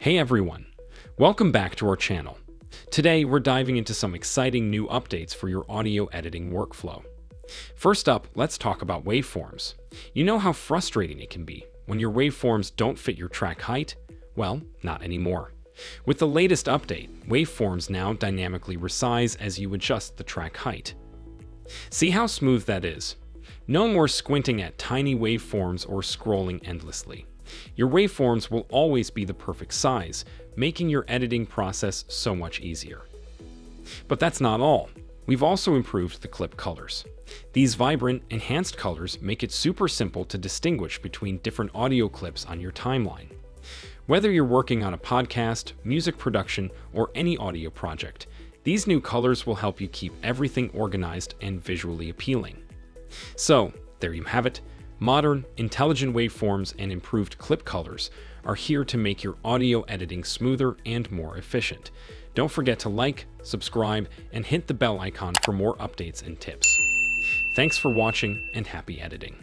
Hey everyone, welcome back to our channel. Today we're diving into some exciting new updates for your audio editing workflow. First up, let's talk about waveforms. You know how frustrating it can be when your waveforms don't fit your track height? Well, not anymore. With the latest update, waveforms now dynamically resize as you adjust the track height. See how smooth that is? No more squinting at tiny waveforms or scrolling endlessly. Your waveforms will always be the perfect size, making your editing process so much easier. But that's not all. We've also improved the clip colors. These vibrant, enhanced colors make it super simple to distinguish between different audio clips on your timeline. Whether you're working on a podcast, music production, or any audio project, these new colors will help you keep everything organized and visually appealing. So, there you have it. Modern, intelligent waveforms and improved clip colors are here to make your audio editing smoother and more efficient. Don't forget to like, subscribe, and hit the bell icon for more updates and tips. Thanks for watching and happy editing.